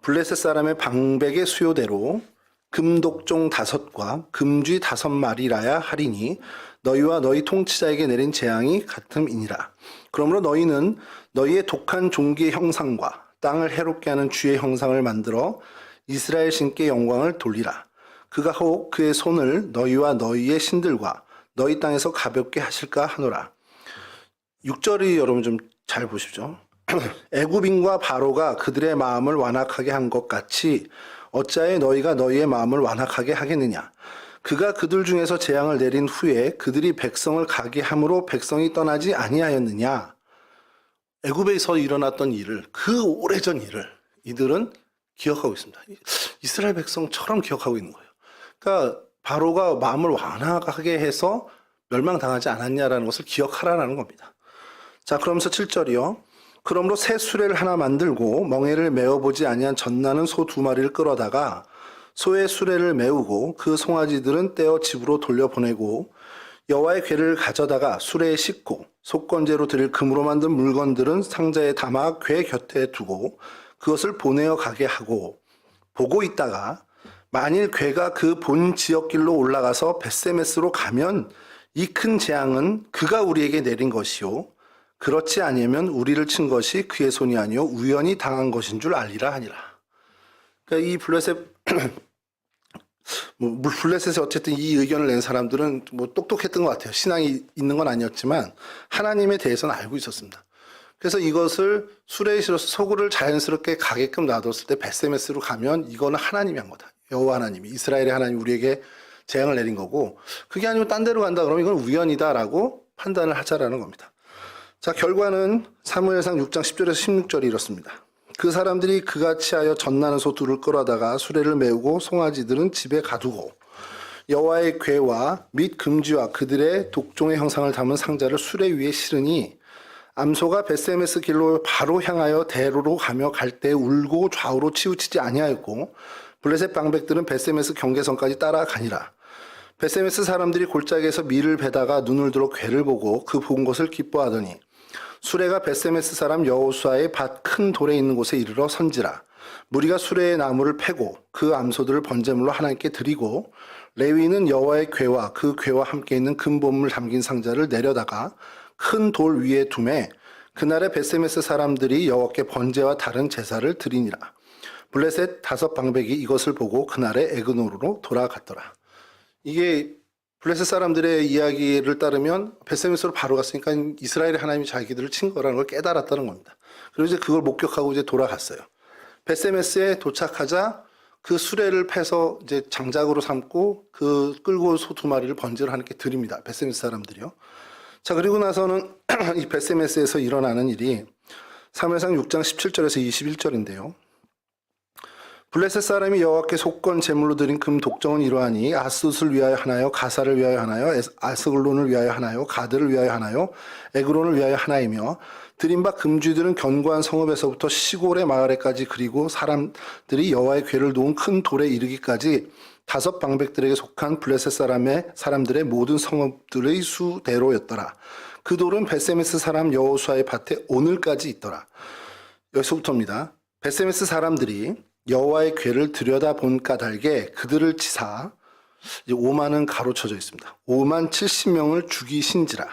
블레셋 사람의 방백의 수요대로 금독종 5과 금쥐 5마리라야 하리니 너희와 너희 통치자에게 내린 재앙이 같음이니라. 그러므로 너희는 너희의 독한 종기의 형상과 땅을 해롭게 하는 쥐의 형상을 만들어 이스라엘 신께 영광을 돌리라. 그가 혹 그의 손을 너희와 너희의 신들과 너희 땅에서 가볍게 하실까 하노라. 6절이 여러분 좀 잘 보십시오. 애굽인과 바로가 그들의 마음을 완악하게 한 것 같이 어찌하여 너희가 너희의 마음을 완악하게 하겠느냐. 그가 그들 중에서 재앙을 내린 후에 그들이 백성을 가게 함으로 백성이 떠나지 아니하였느냐. 애굽에서 일어났던 일을, 그 오래전 일을 이들은 기억하고 있습니다. 이스라엘 백성처럼 기억하고 있는 거예요. 그러니까 바로가 마음을 완악하게 해서 멸망당하지 않았냐라는 것을 기억하라는 겁니다. 자, 그러면서 7절이요. 그러므로 새 수레를 하나 만들고 멍에를 메어보지 아니한 젖나는 소 2마리를 끌어다가 소의 수레를 메우고 그 송아지들은 떼어 집으로 돌려보내고 여호와의 궤를 가져다가 수레에 싣고 속건제로 드릴 금으로 만든 물건들은 상자에 담아 궤 곁에 두고 그것을 보내어 가게 하고 보고 있다가 만일 궤가 그 본 지역길로 올라가서 벳세메스로 가면 이 큰 재앙은 그가 우리에게 내린 것이요 그렇지 아니하면 우리를 친 것이 그의 손이 아니요 우연히 당한 것인 줄 알리라 하니라. 그러니까 이 블레셋에 어쨌든 이 의견을 낸 사람들은 똑똑했던 것 같아요. 신앙이 있는 건 아니었지만 하나님에 대해서는 알고 있었습니다. 그래서 이것을 수레에 실어서 소굴을 자연스럽게 가게끔 놔뒀을 때 벳세메스로 가면 이거는 하나님이 한 거다. 여호와 하나님이, 이스라엘의 하나님이 우리에게 재앙을 내린 거고 그게 아니면 딴 데로 간다 그러면 이건 우연이다라고 판단을 하자라는 겁니다. 자, 결과는 사무엘상 6장 10절에서 16절이 이렇습니다. 그 사람들이 그같이 하여 젖나는 소 2를 끌어다가 수레를 메우고 송아지들은 집에 가두고 여호와의 궤와 및 금쥐와 그들의 독종의 형상을 담은 상자를 수레 위에 실으니 암소가 벳세메스 길로 바로 향하여 대로로 가며 갈 때 울고 좌우로 치우치지 아니하였고 블레셋 방백들은 벳세메스 경계선까지 따라가니라. 벳세메스 사람들이 골짜기에서 밀을 베다가 눈을 들어 궤를 보고 그 본 것을 기뻐하더니 수레가 벳세메스 사람 여호수아의 밭 큰 돌에 있는 곳에 이르러 선지라. 무리가 수레의 나무를 패고 그 암소들을 번제물로 하나님께 드리고 레위는 여호와의 궤와 그 궤와 함께 있는 금본물 담긴 상자를 내려다가 큰 돌 위에 두매 그날에 벳세메스 사람들이 여호와께 번제와 다른 제사를 드리니라. 블레셋 5방백이 이것을 보고 그날에 에그노르로 돌아갔더라. 이게 블레셋 사람들의 이야기를 따르면 벳세메스로 바로 갔으니까 이스라엘의 하나님이 자기들을 친 거라는 걸 깨달았다는 겁니다. 그리고 이제 그걸 목격하고 이제 돌아갔어요. 벳세메스에 도착하자 그 수레를 패서 이제 장작으로 삼고 그 끌고 온 소 2마리를 번제를 하나님께 드립니다. 벳세메스 사람들이요. 자, 그리고 나서는 이 벳세메스에서 일어나는 일이 사무엘상 6장 17절에서 21절인데요. 블레셋 사람이 여호와께 속건 제물로 드린 금 독정은 이러하니 아스옷을 위하여 하나요, 가사를 위하여 하나요, 아스글론을 위하여 하나요, 가드를 위하여 하나요, 에그론을 위하여 하나이며 드린 바 금주들은 견고한 성읍에서부터 시골의 마을에까지 그리고 사람들이 여호와의 궤를 놓은 큰 돌에 이르기까지 5방백들에게 속한 블레셋 사람들의 모든 성읍들의 수대로였더라. 그 돌은 벳세메스 사람 여호수아의 밭에 오늘까지 있더라. 여기서부터입니다. 벳세메스 사람들이 여호와의 궤를 들여다본 까닭에 그들을 치사 5만은 가로쳐져 있습니다. 5만 70명을 죽이신지라.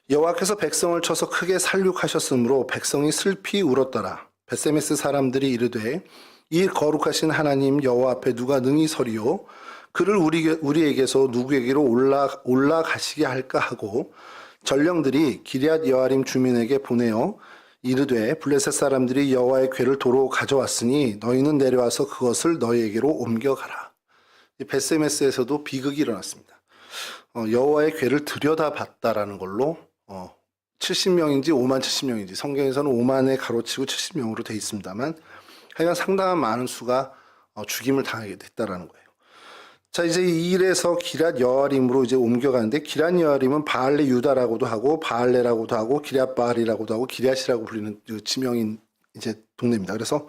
여호와께서 백성을 쳐서 크게 살육하셨으므로 백성이 슬피 울었더라. 벳세메스 사람들이 이르되 이 거룩하신 하나님 여호와 앞에 누가 능히 서리요? 그를 우리에게서 누구에게로 올라가시게 할까 하고 전령들이 기럇 여아림 주민에게 보내어 이르되 블레셋 사람들이 여호와의 궤를 도로 가져왔으니 너희는 내려와서 그것을 너희에게로 옮겨가라. 벳세메스에서도 비극이 일어났습니다. 여호와의 궤를 들여다봤다라는 걸로 70명인지 5만 70명인지 성경에서는 5만에 가로치고 70명으로 되어 있습니다만 하여간 상당한 많은 수가 죽임을 당하게 됐다라는 거예요. 자, 이제 이 일에서 기럇 여아림으로 이제 옮겨가는데 기럇 여아림은 바알레 유다라고도 하고 바알레라고도 하고 기럇 바알이라고도 하고 기럇이라고 불리는 지명인 이제 동네입니다. 그래서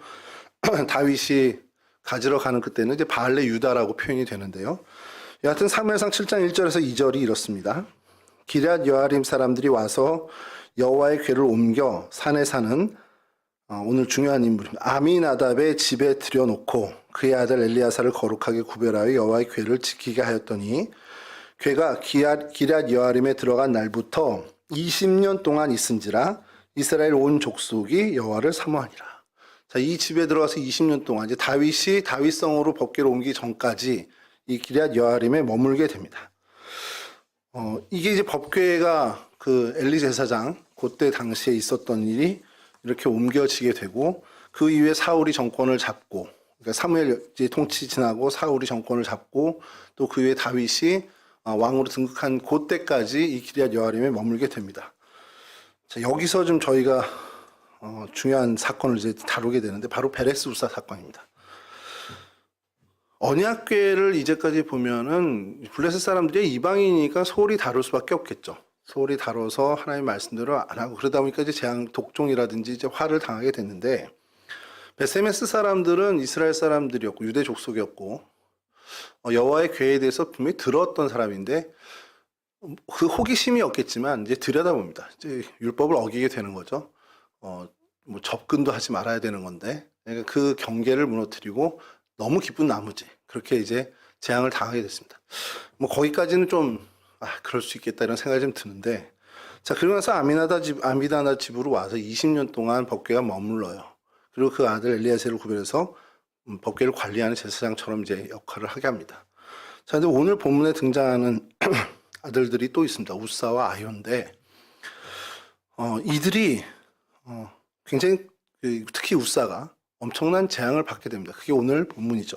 다윗이 가지러 가는 그때는 이제 바알레 유다라고 표현이 되는데요. 여하튼 사무엘상 7장 1절에서 2절이 이렇습니다. 기럇 여아림 사람들이 와서 여호와의 궤를 옮겨 산에 사는 오늘 중요한 인물입니다. 아미나답의 집에 들여놓고 그의 아들 엘리야사를 거룩하게 구별하여 여호와의 궤를 지키게 하였더니 궤가 기럇 여아림에 들어간 날부터 20년 동안 있은지라 이스라엘 온 족속이 여호와를 사모하니라. 자, 이 집에 들어가서 20년 동안 이제 다윗이 다윗성으로 법궤를 옮기기 전까지 이 기럇 여아림에 머물게 됩니다. 이게 이제 법궤가 그 엘리 제사장 그때 당시에 있었던 일이 이렇게 옮겨지게 되고 그 이후에 사울이 정권을 잡고 그러니까 사무엘 통치 지나고 사울이 정권을 잡고 또 그 이후에 다윗이 왕으로 등극한 그때까지 이 기럇 여아림에 머물게 됩니다. 자, 여기서 좀 저희가 중요한 사건을 이제 다루게 되는데 바로 베레스 우사 사건입니다. 언약궤를 이제까지 보면은 블레셋 사람들이 이방인이니까 소홀히 다룰 수밖에 없겠죠. 소홀히 다뤄서 하나님 말씀대로 안 하고 그러다 보니까 이제 재앙 독종이라든지 이제 화를 당하게 됐는데 벳세메스 사람들은 이스라엘 사람들이었고 유대 족속이었고 여호와의 궤에 대해서 분명히 들었던 사람인데 그 호기심이 없겠지만 이제 들여다봅니다. 이제 율법을 어기게 되는 거죠. 뭐 접근도 하지 말아야 되는 건데 그러니까 그 경계를 무너뜨리고 너무 기쁜 나머지 그렇게 이제 재앙을 당하게 됐습니다. 뭐 거기까지는 좀 그럴 수 있겠다 이런 생각이 좀 드는데 자, 그러고 나서 아미다나 집으로 와서 20년 동안 법궤가 머물러요. 그리고 그 아들 엘리야세를 구별해서 법궤를 관리하는 제사장처럼 이제 역할을 하게 합니다. 자, 근데 오늘 본문에 등장하는 아들들이 또 있습니다. 우사와 아효인데 이들이 굉장히 특히 우사가 엄청난 재앙을 받게 됩니다. 그게 오늘 본문이죠.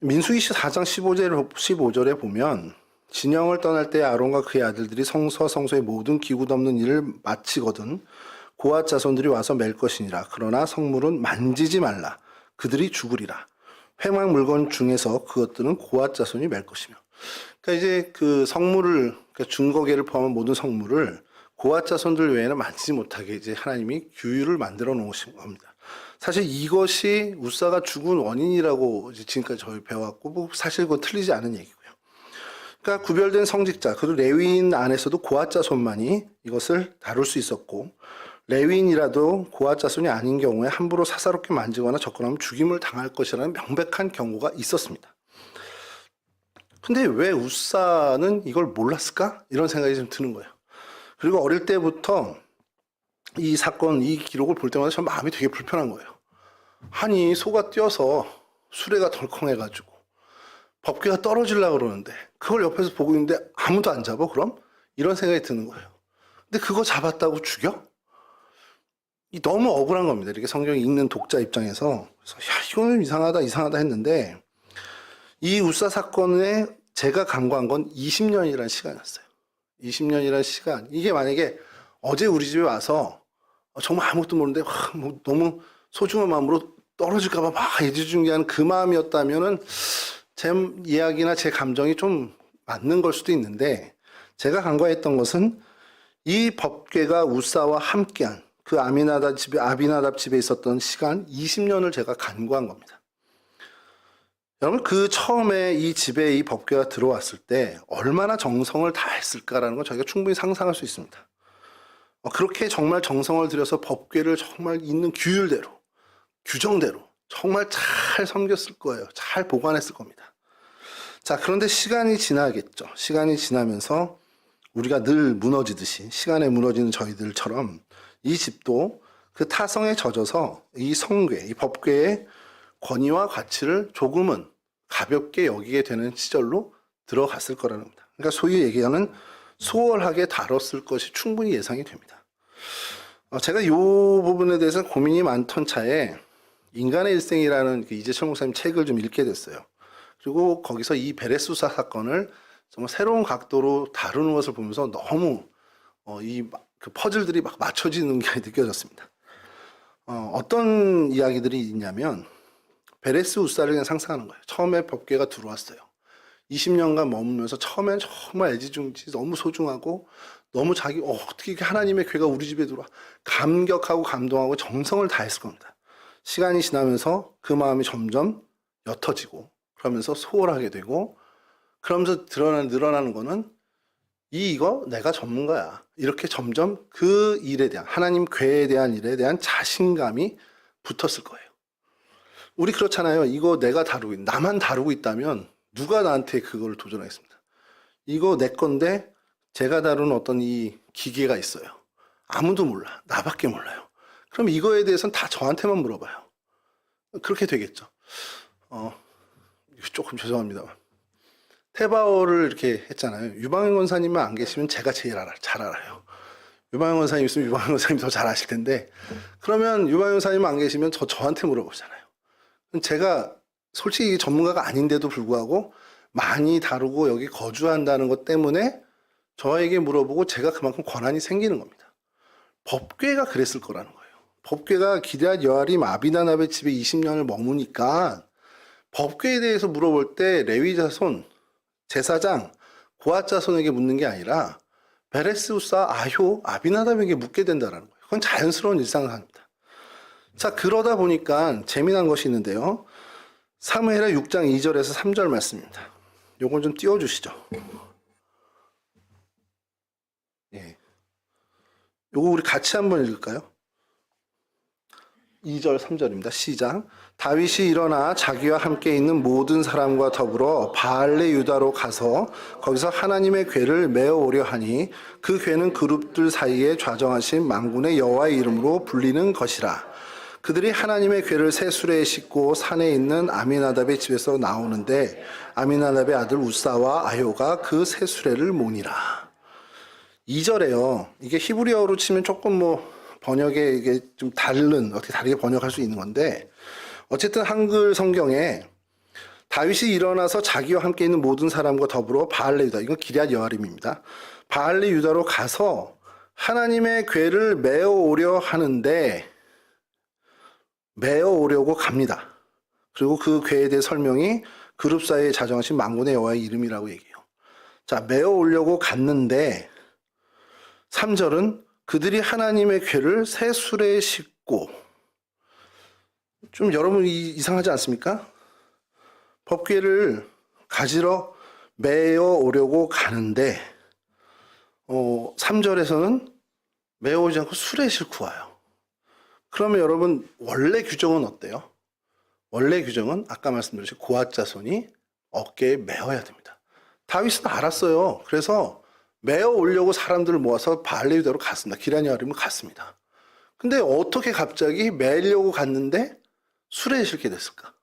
민수기 4장 15절에 보면 진영을 떠날 때 아론과 그의 아들들이 성소의 모든 기구 덮는 일을 마치거든 고앗 자손들이 와서 맬 것이니라. 그러나 성물은 만지지 말라. 그들이 죽으리라. 회막 물건 중에서 그것들은 고앗 자손이 맬 것이며. 그러니까 이제 그 성물을 그러니까 증거계를 포함한 모든 성물을 고앗 자손들 외에는 만지지 못하게 이제 하나님이 규율을 만들어 놓으신 겁니다. 사실 이것이 우사가 죽은 원인이라고 지금까지 저희 배워왔고 뭐 사실 그건 틀리지 않은 얘기고요. 그러니까 구별된 성직자 그리고 레위인 안에서도 고앗 자손만이 이것을 다룰 수 있었고 레위인이라도 고앗 자손이 아닌 경우에 함부로 사사롭게 만지거나 접근하면 죽임을 당할 것이라는 명백한 경고가 있었습니다. 근데 왜 우사는 이걸 몰랐을까? 이런 생각이 좀 드는 거예요. 그리고 어릴 때부터 이 사건, 이 기록을 볼 때마다 참 마음이 되게 불편한 거예요. 아니, 소가 뛰어서 수레가 덜컹해가지고 법궤가 떨어지려고 그러는데 그걸 옆에서 보고 있는데 아무도 안 잡아, 그럼? 이런 생각이 드는 거예요. 근데 그거 잡았다고 죽여? 너무 억울한 겁니다. 이렇게 성경 읽는 독자 입장에서. 그래서 야, 이거는 이상하다 했는데 이 우사 사건에 제가 간과한 건 20년이라는 시간이었어요. 20년이라는 시간. 이게 만약에 어제 우리 집에 와서 정말 아무것도 모르는데 뭐 너무 소중한 마음으로 떨어질까봐 막 애지중지하는 그 마음이었다면은 제 이야기나 제 감정이 좀 맞는 걸 수도 있는데, 제가 간과했던 것은 이 법궤가 우사와 함께한 그 아비나답 집에 있었던 시간 20년을 제가 간과한 겁니다. 여러분, 그 처음에 이 집에 이 법궤가 들어왔을 때 얼마나 정성을 다했을까라는 건 저희가 충분히 상상할 수 있습니다. 그렇게 정말 정성을 들여서 법궤를 정말 있는 규율대로, 규정대로 정말 잘 섬겼을 거예요. 잘 보관했을 겁니다. 자, 그런데 시간이 지나겠죠. 시간이 지나면서 우리가 늘 무너지듯이 시간에 무너지는 저희들처럼 이 집도 그 타성에 젖어서 이 성궤, 이 법궤의 권위와 가치를 조금은 가볍게 여기게 되는 시절로 들어갔을 거라는 겁니다. 그러니까 소위 얘기하는 소홀하게 다뤘을 것이 충분히 예상이 됩니다. 제가 이 부분에 대해서 고민이 많던 차에 인간의 일생이라는 이재철 목사님 책을 좀 읽게 됐어요. 그리고 거기서 이 베레수사 사건을 정말 새로운 각도로 다루는 것을 보면서 너무 그 퍼즐들이 막 맞춰지는 게 느껴졌습니다. 어떤 이야기들이 있냐면, 베레스 우사를 그냥 상상하는 거예요. 처음에 법궤가 들어왔어요. 20년간 머물면서 처음엔 정말 애지중지 너무 소중하고 너무 어떻게 하나님의 궤가 우리 집에 들어와, 감격하고 감동하고 정성을 다했을 겁니다. 시간이 지나면서 그 마음이 점점 옅어지고 그러면서 소홀하게 되고, 그러면서 늘어나는 거는 이거 내가 전문가야, 이렇게 점점 그 일에 대한, 하나님 궤에 대한 일에 대한 자신감이 붙었을 거예요. 우리 그렇잖아요. 이거 내가 나만 다루고 있다면 누가 나한테 그걸 도전하겠습니다. 이거 내 건데 제가 다루는 어떤 이 기계가 있어요. 아무도 몰라. 나밖에 몰라요. 그럼 이거에 대해서는 다 저한테만 물어봐요. 그렇게 되겠죠. 조금 죄송합니다만. 테바오를 이렇게 했잖아요. 유방현 권사님만 안 계시면 제가 제일 잘 알아요. 유방현 권사님 있으면 유방현 권사님이 더 잘 아실 텐데, 그러면 유방현 권사님 안 계시면 저한테 물어보잖아요. 제가 솔직히 전문가가 아닌데도 불구하고 많이 다루고 여기 거주한다는 것 때문에 저에게 물어보고 제가 그만큼 권한이 생기는 겁니다. 법궤가 그랬을 거라는 거예요. 법궤가 기럇 여아림 아비나답의 집에 20년을 머무니까 법궤에 대해서 물어볼 때 레위 자손, 제사장, 고앗 자손에게 묻는 게 아니라 베레스 우사, 아효, 아비나답에게 묻게 된다는 거예요. 그건 자연스러운 일상입니다. 자, 그러다 보니까 재미난 것이 있는데요. 사무엘하 6장 2절에서 3절 말씀입니다. 요건 좀 띄워주시죠. 예. 요거 우리 같이 한번 읽을까요? 2절, 3절입니다. 시작. 다윗이 일어나 자기와 함께 있는 모든 사람과 더불어 바알레 유다로 가서 거기서 하나님의 궤를 메어 오려 하니 그 궤는 그룹들 사이에 좌정하신 만군의 여호와의 이름으로 불리는 것이라. 그들이 하나님의 궤를 새 수레에 싣고 산에 있는 아미나답의 집에서 나오는데 아미나답의 아들 우사와 아효가 그 새 수레를 모니라. 2절에요. 이게 히브리어로 치면 조금 번역에 이게 좀 어떻게 다르게 번역할 수 있는 건데, 어쨌든 한글 성경에 다윗이 일어나서 자기와 함께 있는 모든 사람과 더불어 바알레 유다, 이건 기럇 여아림입니다. 바알레 유다로 가서 하나님의 궤를 메어 오려 하는데, 메어 오려고 갑니다. 그리고 그 궤에 대해 설명이 그룹 사이에 자정하신 만군의 여호와의 이름이라고 얘기해요. 자, 메어 오려고 갔는데 3절은 그들이 하나님의 궤를 새 수레에 싣고, 좀 여러분 이상하지 않습니까? 법궤를 가지러 메어 오려고 가는데 3절에서는 메어 오지 않고 수레에 싣고 와요. 그러면 여러분 원래 규정은 어때요? 원래 규정은 아까 말씀드렸듯이 고앗 자손이 어깨에 메어야 됩니다. 다윗은 알았어요. 그래서 메어 오려고 사람들을 모아서 바알의 유다로 갔습니다. 기럇여림을 갔습니다. 근데 어떻게 갑자기 매려고 갔는데 술에 실게 됐을까?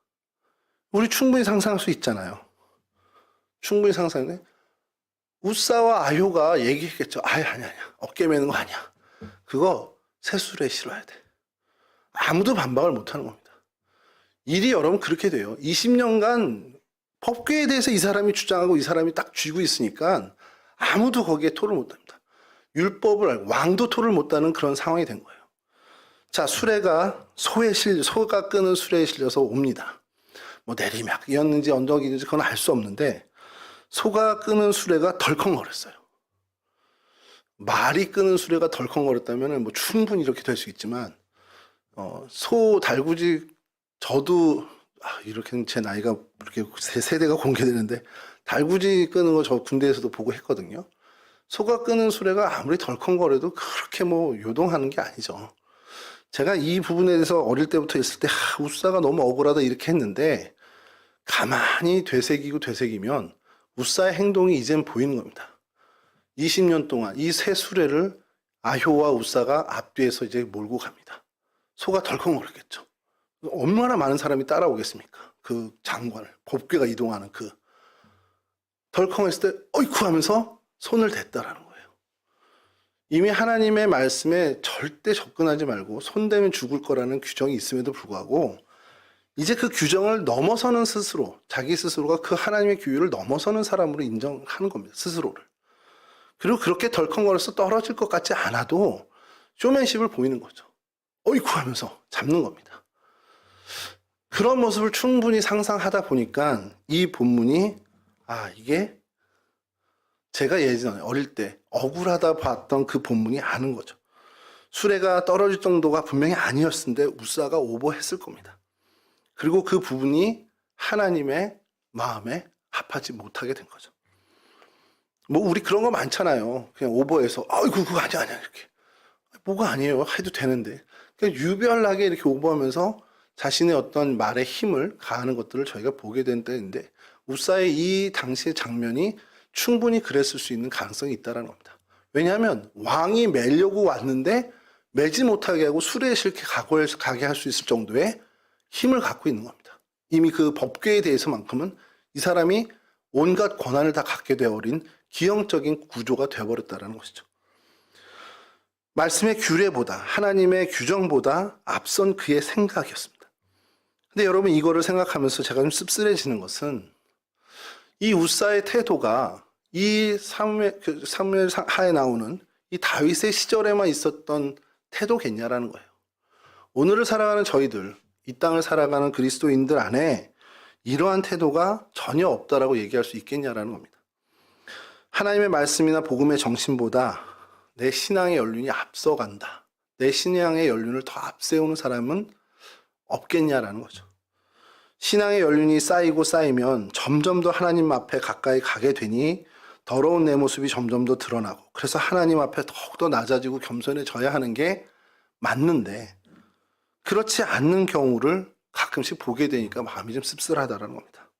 우리 충분히 상상할 수 있잖아요. 충분히 상상해. 우사와 아효가 얘기했겠죠. 아니야. 어깨 매는 거 아니야. 그거 새술에 실어야 돼. 아무도 반박을 못하는 겁니다. 일이 여러분 그렇게 돼요. 20년간 법궤에 대해서 이 사람이 주장하고 이 사람이 딱 쥐고 있으니까 아무도 거기에 토를 못합니다. 율법을 알고 왕도 토를 못하는 그런 상황이 된 거예요. 자, 수레가 소가 끄는 수레에 실려서 옵니다. 뭐 내리막이었는지 언덕이었는지 그건 알 수 없는데 소가 끄는 수레가 덜컹거렸어요. 말이 끄는 수레가 덜컹거렸다면 뭐 충분히 이렇게 될 수 있지만 소 달구지 저도 이렇게는 제 나이가 이렇게 세대가 공개되는데 달구지 끄는 거 저 군대에서도 보고 했거든요. 소가 끄는 수레가 아무리 덜컹거려도 그렇게 뭐 요동하는 게 아니죠. 제가 이 부분에 대해서 어릴 때부터 있을 때 우사가 너무 억울하다 이렇게 했는데 가만히 되새기면 우사의 행동이 이젠 보이는 겁니다. 20년 동안 이 세 수레를 아효와 우사가 앞뒤에서 이제 몰고 갑니다. 소가 덜컹거렸겠죠. 얼마나 많은 사람이 따라오겠습니까? 그 장관을, 법궤가 이동하는 그 덜컹했을 때 어이쿠 하면서 손을 댔다라는 거예요. 이미 하나님의 말씀에 절대 접근하지 말고 손대면 죽을 거라는 규정이 있음에도 불구하고 이제 그 규정을 넘어서는 스스로, 자기 스스로가 그 하나님의 규율을 넘어서는 사람으로 인정하는 겁니다. 스스로를. 그리고 그렇게 덜컹거려서 떨어질 것 같지 않아도 쇼맨십을 보이는 거죠. 어이쿠 하면서 잡는 겁니다. 그런 모습을 충분히 상상하다 보니까 이 본문이 이게 제가 예전에 어릴 때 억울하다 봤던 그 본문이 아는 거죠. 수레가 떨어질 정도가 분명히 아니었는데 우사가 오버했을 겁니다. 그리고 그 부분이 하나님의 마음에 합하지 못하게 된 거죠. 뭐 우리 그런 거 많잖아요. 그냥 오버해서 아이고 그거 아니야 이렇게. 뭐가 아니에요. 해도 되는데. 그냥 유별나게 이렇게 오버하면서 자신의 어떤 말에 힘을 가하는 것들을 저희가 보게 된 때인데 우사의 이 당시의 장면이 충분히 그랬을 수 있는 가능성이 있다는 겁니다. 왜냐하면 왕이 매려고 왔는데 매지 못하게 하고 수레에 실게 가게 할 수 있을 정도의 힘을 갖고 있는 겁니다. 이미 그 법궤에 대해서만큼은 이 사람이 온갖 권한을 다 갖게 되어버린 기형적인 구조가 되어버렸다는 것이죠. 말씀의 규례보다 하나님의 규정보다 앞선 그의 생각이었습니다. 근데 여러분 이거를 생각하면서 제가 좀 씁쓸해지는 것은 이 우사의 태도가 이 사무엘 하에 나오는 이 다윗의 시절에만 있었던 태도겠냐라는 거예요. 오늘을 살아가는 저희들, 이 땅을 살아가는 그리스도인들 안에 이러한 태도가 전혀 없다라고 얘기할 수 있겠냐라는 겁니다. 하나님의 말씀이나 복음의 정신보다 내 신앙의 연륜이 앞서간다. 내 신앙의 연륜을 더 앞세우는 사람은 없겠냐라는 거죠. 신앙의 연륜이 쌓이고 쌓이면 점점 더 하나님 앞에 가까이 가게 되니 더러운 내 모습이 점점 더 드러나고 그래서 하나님 앞에 더욱더 낮아지고 겸손해져야 하는 게 맞는데 그렇지 않는 경우를 가끔씩 보게 되니까 마음이 좀 씁쓸하다는 겁니다.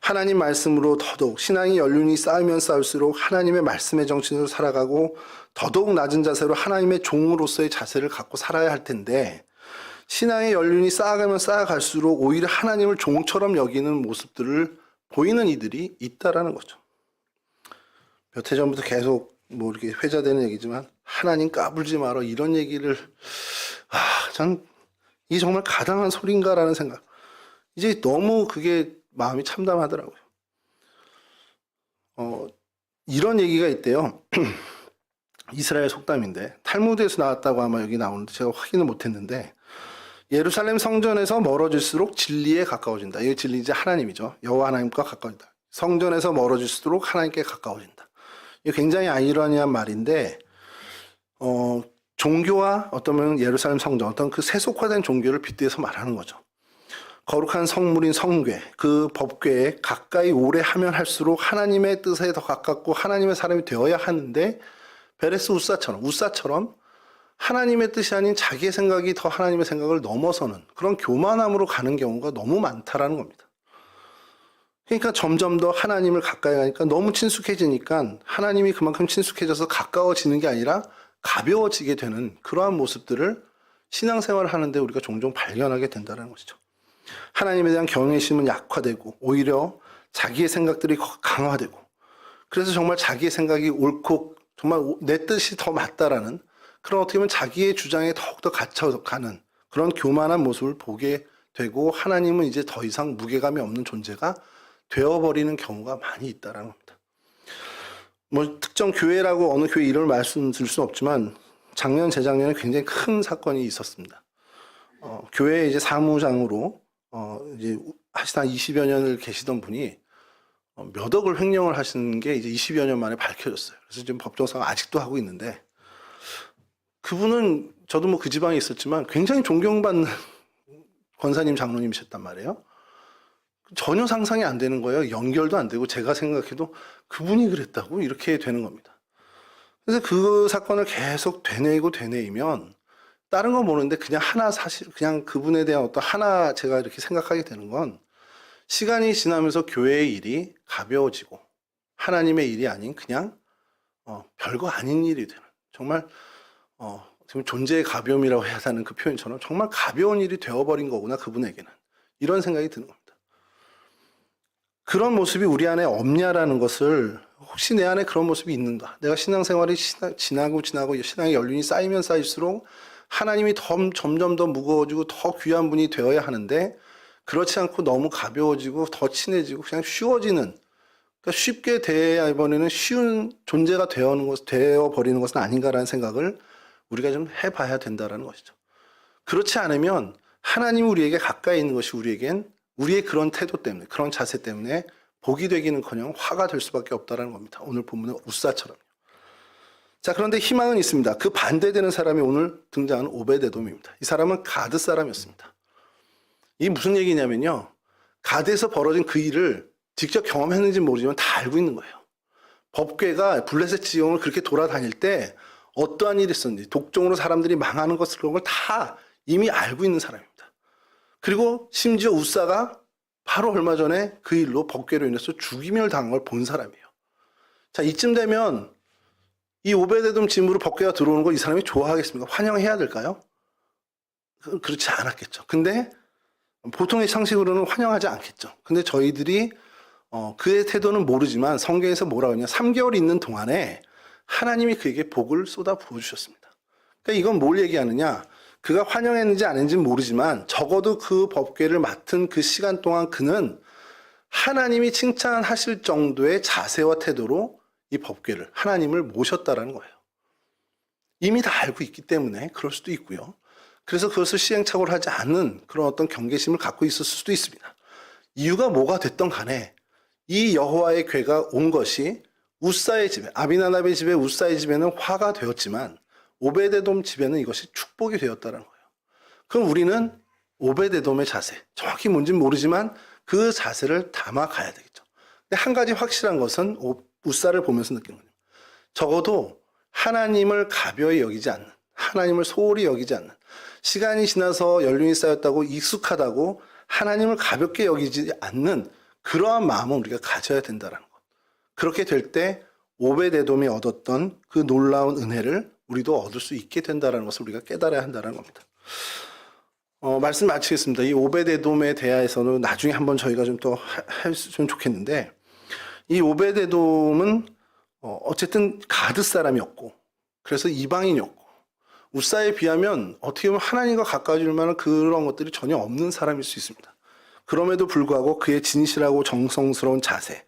하나님 말씀으로 더더욱 신앙의 연륜이 쌓이면 쌓일수록 하나님의 말씀의 정신으로 살아가고 더더욱 낮은 자세로 하나님의 종으로서의 자세를 갖고 살아야 할 텐데 신앙의 연륜이 쌓아가면 쌓아갈수록 오히려 하나님을 종처럼 여기는 모습들을 보이는 이들이 있다라는 거죠. 몇 해 전부터 계속 뭐 이렇게 회자되는 얘기지만 하나님 까불지 마라 이런 얘기를 전 이게 정말 가당한 소린가라는 생각. 이제 너무 그게 마음이 참담하더라고요. 이런 얘기가 있대요. 이스라엘 속담인데 탈무드에서 나왔다고 아마 여기 나오는데 제가 확인을 못했는데 예루살렘 성전에서 멀어질수록 진리에 가까워진다. 이 진리 이제 하나님이죠. 여호와 하나님과 가까워진다. 성전에서 멀어질수록 하나님께 가까워진다. 이게 굉장히 아이러니한 말인데 종교와 어떠면 예루살렘 성전, 어떤 그 세속화된 종교를 빗대서 말하는 거죠. 거룩한 성물인 성궤, 그 법궤에 가까이 오래 하면 할수록 하나님의 뜻에 더 가깝고 하나님의 사람이 되어야 하는데 베레스 우사처럼 하나님의 뜻이 아닌 자기의 생각이 더 하나님의 생각을 넘어서는 그런 교만함으로 가는 경우가 너무 많다라는 겁니다. 그러니까 점점 더 하나님을 가까이 가니까 너무 친숙해지니까 하나님이 그만큼 친숙해져서 가까워지는 게 아니라 가벼워지게 되는 그러한 모습들을 신앙생활을 하는데 우리가 종종 발견하게 된다는 것이죠. 하나님에 대한 경외심은 약화되고 오히려 자기의 생각들이 강화되고, 그래서 정말 자기의 생각이 옳고 정말 내 뜻이 더 맞다라는 그런, 어떻게 보면 자기의 주장에 더욱더 갇혀가는 그런 교만한 모습을 보게 되고, 하나님은 이제 더 이상 무게감이 없는 존재가 되어버리는 경우가 많이 있다는 겁니다. 뭐 특정 교회라고 어느 교회 이름을 말씀드릴 수는 없지만 작년 재작년에 굉장히 큰 사건이 있었습니다. 교회 이제 사무장으로 이제 하시다 20여 년을 계시던 분이 몇 억을 횡령을 하신 게 이제 20여 년 만에 밝혀졌어요. 그래서 지금 법정상 아직도 하고 있는데, 그분은 저도 뭐 그 지방에 있었지만 굉장히 존경받는 권사님 장로님이셨단 말이에요. 전혀 상상이 안 되는 거예요. 연결도 안 되고, 제가 생각해도 그분이 그랬다고 이렇게 되는 겁니다. 그래서 그 사건을 계속 되뇌이면 다른 건 모르는데 그냥 하나, 사실 그냥 그분에 대한 어떤 하나 제가 이렇게 생각하게 되는 건, 시간이 지나면서 교회의 일이 가벼워지고 하나님의 일이 아닌 그냥 별거 아닌 일이 되는, 정말 지금 존재의 가벼움이라고 해야 하는 그 표현처럼 정말 가벼운 일이 되어버린 거구나 그분에게는, 이런 생각이 드는 겁니다. 그런 모습이 우리 안에 없냐라는 것을, 혹시 내 안에 그런 모습이 있는가, 내가 신앙생활이 지나고 신앙의 연륜이 쌓이면 쌓일수록 하나님이 점점 더 무거워지고 더 귀한 분이 되어야 하는데, 그렇지 않고 너무 가벼워지고 더 친해지고 그냥 쉬워지는, 그러니까 쉽게 되어버리는 쉬운 존재가 되어버리는 것은 아닌가라는 생각을 우리가 좀 해봐야 된다는 것이죠. 그렇지 않으면 하나님이 우리에게 가까이 있는 것이 우리에겐 우리의 그런 태도 때문에, 그런 자세 때문에 복이 되기는커녕 화가 될 수밖에 없다는 겁니다. 오늘 본문의 웃사처럼요. 자, 그런데 희망은 있습니다. 그 반대되는 사람이 오늘 등장하는 오베데돔입니다. 이 사람은 가드 사람이었습니다. 이게 무슨 얘기냐면요, 가드에서 벌어진 그 일을 직접 경험했는지 모르지만 다 알고 있는 거예요. 법궤가 블레셋 지형을 그렇게 돌아다닐 때 어떠한 일이 있었는지, 독종으로 사람들이 망하는 것을, 그런 걸 다 이미 알고 있는 사람입니다. 그리고 심지어 웃사가 바로 얼마 전에 그 일로, 법궤로 인해서 죽임을 당한 걸 본 사람이에요. 자, 이쯤 되면 이 오베데돔 집으로 법궤가 들어오는 걸 이 사람이 좋아하겠습니까? 환영해야 될까요? 그렇지 않았겠죠. 근데 보통의 상식으로는 환영하지 않겠죠. 근데 저희들이 그의 태도는 모르지만 성경에서 뭐라고 하냐, 3개월 있는 동안에 하나님이 그에게 복을 쏟아 부어주셨습니다. 그러니까 이건 뭘 얘기하느냐, 그가 환영했는지 안 했는지는 모르지만 적어도 그 법궤를 맡은 그 시간 동안 그는 하나님이 칭찬하실 정도의 자세와 태도로 이 법궤를, 하나님을 모셨다라는 거예요. 이미 다 알고 있기 때문에 그럴 수도 있고요. 그래서 그것을 시행착오를 하지 않는 그런 어떤 경계심을 갖고 있었을 수도 있습니다. 이유가 뭐가 됐던 간에 이 여호와의 궤가 온 것이 웃사의 집에, 아비나답의 집에, 웃사의 집에는 화가 되었지만 오베데돔 집에는 이것이 축복이 되었다는 거예요. 그럼 우리는 오베데돔의 자세, 정확히 뭔지는 모르지만 그 자세를 담아가야 되겠죠. 근데 한 가지 확실한 것은 웃사를 보면서 느끼는 거예요. 적어도 하나님을 가벼이 여기지 않는, 하나님을 소홀히 여기지 않는, 시간이 지나서 연륜이 쌓였다고 익숙하다고 하나님을 가볍게 여기지 않는 그러한 마음을 우리가 가져야 된다는 것. 그렇게 될 때 오베데돔이 얻었던 그 놀라운 은혜를 우리도 얻을 수 있게 된다는 것을 우리가 깨달아야 한다는 겁니다. 말씀 마치겠습니다. 이 오베데돔에 대해서는 나중에 한번 저희가 좀 더 했으면 좋겠는데, 이 오베데돔은 어쨌든 가드 사람이었고, 그래서 이방인이었고, 웃사에 비하면 어떻게 보면 하나님과 가까워질 만한 그런 것들이 전혀 없는 사람일 수 있습니다. 그럼에도 불구하고 그의 진실하고 정성스러운 자세,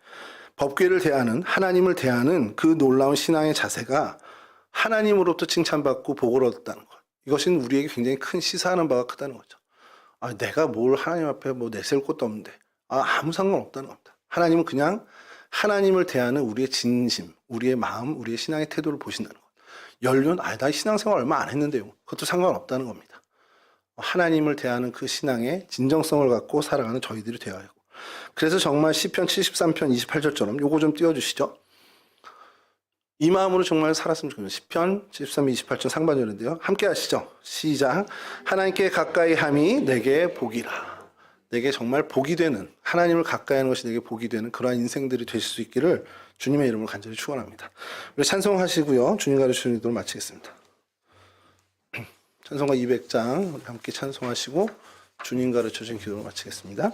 법궤를 대하는, 하나님을 대하는 그 놀라운 신앙의 자세가 하나님으로부터 칭찬받고 복을 얻었다는 것. 이것은 우리에게 굉장히 큰 시사하는 바가 크다는 거죠. 내가 뭘 하나님 앞에 뭐 내세울 것도 없는데, 아무 상관없다는 겁니다. 하나님은 그냥 하나님을 대하는 우리의 진심, 우리의 마음, 우리의 신앙의 태도를 보신다는 것. 연륜, 나 신앙생활 얼마 안 했는데요. 그것도 상관없다는 겁니다. 하나님을 대하는 그 신앙의 진정성을 갖고 살아가는 저희들이 되어야 하고. 그래서 정말 시편 73편 28절처럼 요거 좀 띄워주시죠. 이 마음으로 정말 살았으면 좋겠네요. 시편 73, 28절 상반절인데요. 함께 하시죠. 시작. 하나님께 가까이 함이 내게 복이라. 내게 정말 복이 되는, 하나님을 가까이 하는 것이 내게 복이 되는 그러한 인생들이 되실 수 있기를 주님의 이름으로 간절히 축원합니다. 우리 찬송하시고요. 주님 가르치는 기도를 마치겠습니다. 찬송가 200장 함께 찬송하시고 주님 가르쳐 주신 기도를 마치겠습니다.